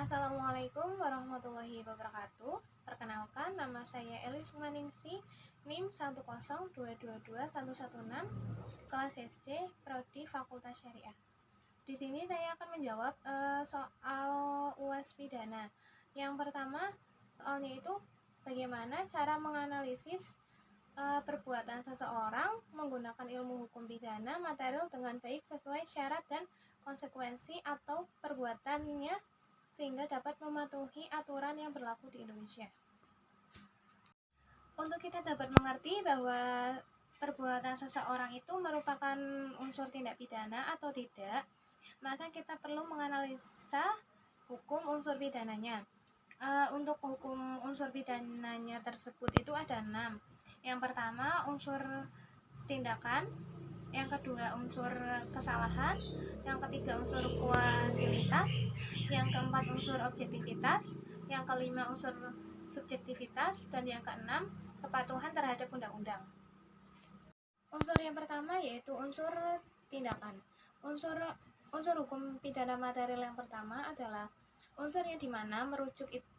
Assalamualaikum warahmatullahi wabarakatuh. Perkenalkan, nama saya Elis Maningsi, NIM 102222116, kelas SC, Prodi Fakultas Syariah. Di sini saya akan menjawab soal UAS pidana. Yang pertama, soalnya itu bagaimana cara menganalisis perbuatan seseorang menggunakan ilmu hukum pidana material dengan baik sesuai syarat dan konsekuensi atau perbuatannya sehingga dapat mematuhi aturan yang berlaku di Indonesia. Untuk kita dapat mengerti bahwa perbuatan seseorang itu merupakan unsur tindak pidana atau tidak, maka kita perlu menganalisa hukum unsur pidananya. Untuk hukum unsur pidananya tersebut itu ada 6. Yang pertama, unsur tindakan. Yang kedua, unsur kesalahan. Yang ketiga, unsur kuasilitas. Yang keempat, unsur objektivitas. Yang kelima, unsur subjektivitas. Dan yang keenam, kepatuhan terhadap undang-undang. Unsur yang pertama yaitu unsur tindakan. Unsur hukum pidana material yang pertama adalah unsur yang dimana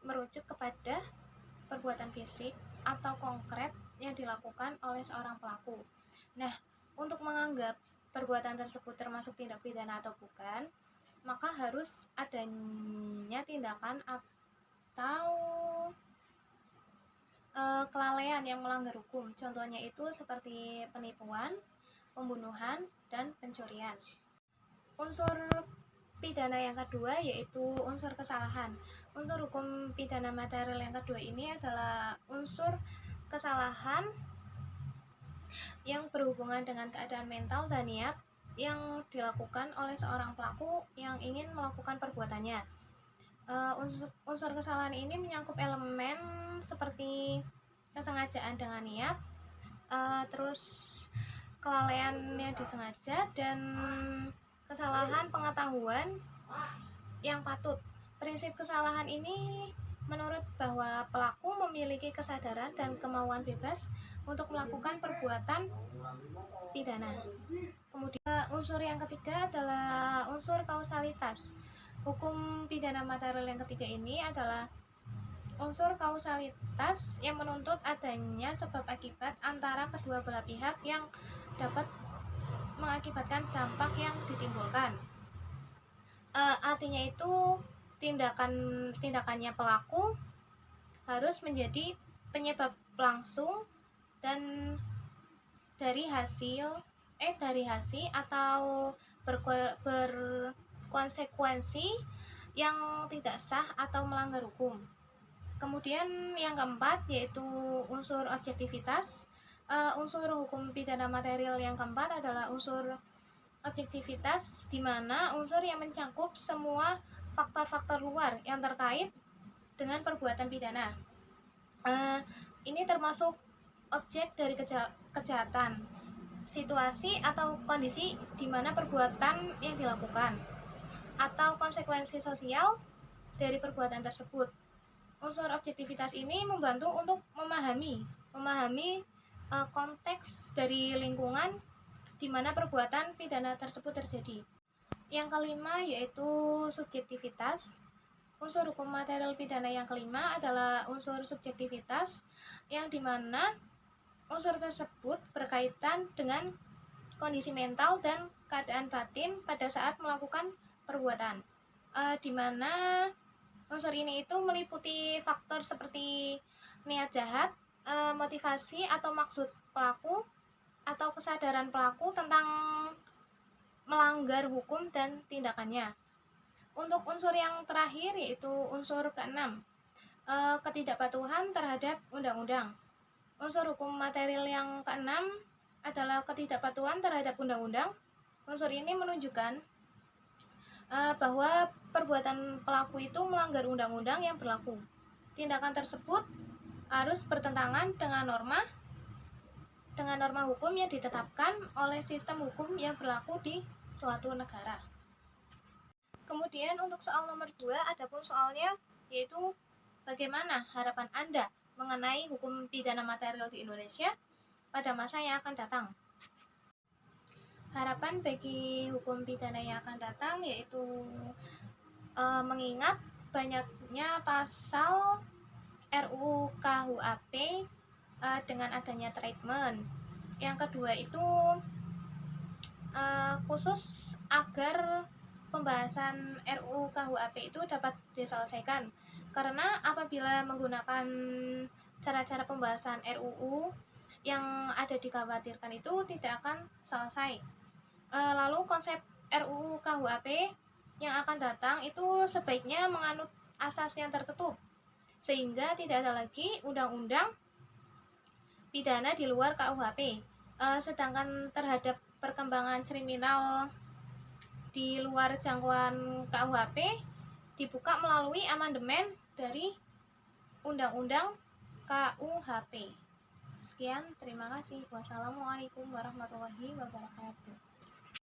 merujuk kepada perbuatan fisik atau konkret yang dilakukan oleh seorang pelaku. Nah, untuk menganggap perbuatan tersebut termasuk tindak pidana atau bukan, maka harus adanya tindakan atau kelalaian yang melanggar hukum. Contohnya itu seperti penipuan, pembunuhan, dan pencurian. Unsur pidana yang kedua yaitu unsur kesalahan. Unsur hukum pidana material yang kedua ini adalah unsur kesalahan yang berhubungan dengan keadaan mental dan niat yang dilakukan oleh seorang pelaku yang ingin melakukan perbuatannya. Unsur kesalahan ini menyangkut elemen seperti kesengajaan dengan niat, terus kelalaian yang disengaja, dan kesalahan pengetahuan yang patut. Prinsip kesalahan ini menurut bahwa pelaku memiliki kesadaran dan kemauan bebas untuk melakukan perbuatan pidana. Kemudian unsur yang ketiga adalah unsur kausalitas. Hukum pidana material yang ketiga ini adalah unsur kausalitas yang menuntut adanya sebab akibat antara kedua belah pihak yang dapat mengakibatkan dampak yang ditimbulkan. Artinya itu tindakannya pelaku harus menjadi penyebab langsung dan dari hasil atau berkonsekuensi yang tidak sah atau melanggar hukum. Kemudian yang keempat yaitu unsur objektivitas. Unsur hukum pidana material yang keempat adalah unsur objektivitas, di mana unsur yang mencakup semua faktor-faktor luar yang terkait dengan perbuatan pidana. Ini termasuk objek dari kejahatan, situasi atau kondisi di mana perbuatan yang dilakukan, atau konsekuensi sosial dari perbuatan tersebut. Unsur objektivitas ini membantu untuk memahami konteks dari lingkungan di mana perbuatan pidana tersebut terjadi. Yang kelima yaitu subjektivitas. Unsur hukum material pidana yang kelima adalah unsur subjektivitas, yang dimana unsur tersebut berkaitan dengan kondisi mental dan keadaan batin pada saat melakukan perbuatan, di mana unsur ini itu meliputi faktor seperti niat jahat, motivasi atau maksud pelaku, atau kesadaran pelaku tentang melanggar hukum dan tindakannya. Untuk unsur yang terakhir yaitu unsur keenam, ketidakpatuhan terhadap undang-undang. Unsur hukum material yang keenam adalah ketidakpatuhan terhadap undang-undang. Unsur ini menunjukkan bahwa perbuatan pelaku itu melanggar undang-undang yang berlaku. Tindakan tersebut harus bertentangan dengan norma hukum yang ditetapkan oleh sistem hukum yang berlaku di suatu negara. Kemudian untuk soal nomor 2, adapun soalnya yaitu bagaimana harapan Anda mengenai hukum pidana material di Indonesia pada masa yang akan datang. Harapan bagi hukum pidana yang akan datang yaitu mengingat banyaknya pasal RUU KUHP dengan adanya treatment. Yang kedua itu khusus agar pembahasan RUU KUHP itu dapat diselesaikan, karena apabila menggunakan cara-cara pembahasan RUU yang ada dikhawatirkan itu tidak akan selesai. Lalu konsep RUU KUHP yang akan datang itu sebaiknya menganut asas yang tertutup, sehingga tidak ada lagi undang-undang pidana di luar KUHP. Sedangkan terhadap perkembangan kriminal di luar jangkauan KUHP dibuka melalui amandemen dari Undang-Undang KUHP. Sekian, terima kasih. Wassalamualaikum warahmatullahi wabarakatuh.